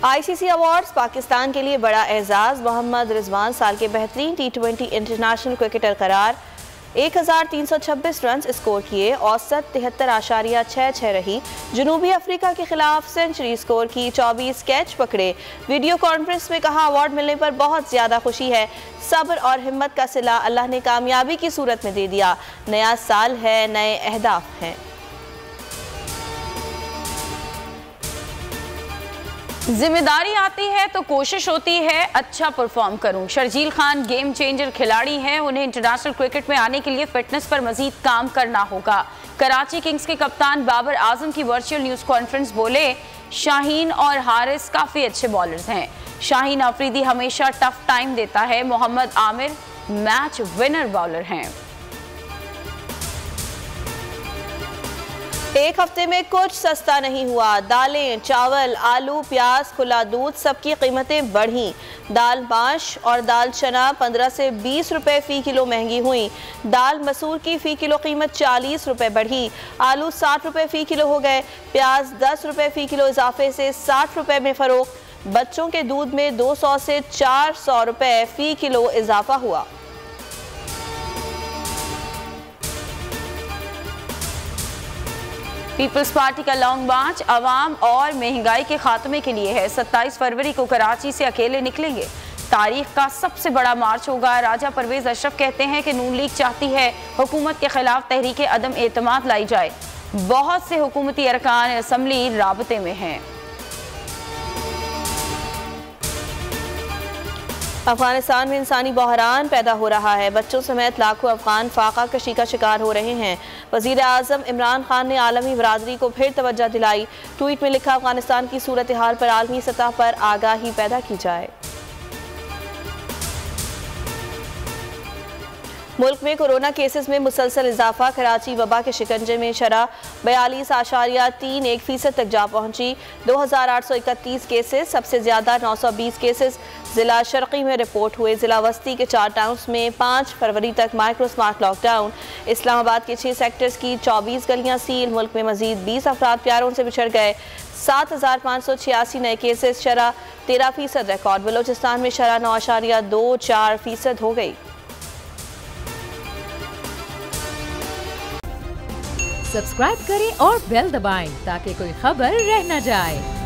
ICC awards Pakistan के लिए बड़ा एजाज। मोहम्मद रिजवान साल के बेहतरीन T20 इंटरनेशनल क्रिकेटर करार। 1326 रन स्कोर किए, औसत 73.66 रही। जनूबी अफ्रीका के खिलाफ सेंचुरी स्कोर की, 24 कैच पकड़े। वीडियो कॉन्फ्रेंस में कहा, अवार्ड मिलने पर बहुत ज़्यादा खुशी है। सब्र और हिम्मत का सिला अल्लाह ने कामयाबी की सूरत में दे दिया। नया साल है, नए अहदाफ हैं। जिम्मेदारी आती है तो कोशिश होती है अच्छा परफॉर्म करूं। शर्जील खान गेम चेंजर खिलाड़ी हैं, उन्हें इंटरनेशनल क्रिकेट में आने के लिए फिटनेस पर मजीद काम करना होगा। कराची किंग्स के कप्तान बाबर आजम की वर्चुअल न्यूज कॉन्फ्रेंस, बोले शाहीन और हारिस काफी अच्छे बॉलर्स हैं। शाहीन अफरीदी हमेशा टफ टाइम देता है। Mohammad Amir match winner bowler हैं। एक हफ्ते में कुछ सस्ता नहीं हुआ। दालें, चावल, आलू, प्याज, खुला दूध, सबकी कीमतें बढ़ी। दाल माश और दाल चना 15 से 20 रुपए फ़ी किलो महंगी हुई। दाल मसूर की फ़ी किलो कीमत 40 रुपए बढ़ी। आलू 60 रुपए फ़ी किलो हो गए। प्याज 10 रुपए फ़ी किलो इजाफे से 60 रुपए में फ़रोख्त। बच्चों के दूध में 200 से 400 रुपए फ़ी किलो इजाफा हुआ। पीपल्स पार्टी का लॉन्ग मार्च अवाम और महंगाई के खात्मे के लिए है। 27 फरवरी को कराची से अकेले निकलेंगे। तारीख का सबसे बड़ा मार्च होगा। राजा परवेज अशरफ कहते हैं कि नून लीग चाहती है हुकूमत के खिलाफ तहरीक अदम एतमाद लाई जाए। बहुत से हुकूमती अरकान असम्बली राबते में हैं। अफगानिस्तान में इंसानी बहरान पैदा हो रहा है। बच्चों समेत लाखों अफगान फाका कशी का शिकार हो रहे हैं। वज़ीर आज़म इमरान खान ने आलमी बरादरी को फिर तवज्जो दिलाई। ट्वीट में लिखा, अफगानिस्तान की सूरत हाल पर आलमी सतह पर आगाही पैदा की जाए। मुल्क में कोरोना केसेस में मुसलसल इजाफा। कराची वबा के शिकंजे में शरह 42.31% तक जा पहुंची। 2831 केसेस, सबसे ज्यादा 920 केसेस जिला शर्की में रिपोर्ट हुए। जिला वस्ती के 4 टाउन्स में 5 फरवरी तक माइक्रो स्मार्ट लॉकडाउन। इस्लामाबाद के 6 सेक्टर्स की 24 गलियां सील। मुल्क में मजीद 20 अफराद प्यारों से बिछड़ गए। 7586 नए केसेस, शरह 13% रिकॉर्ड। बलोचिस्तान में शरह 9.24% हो गई। सब्सक्राइब करें और बेल दबाएं ताकि कोई खबर रह न जाए।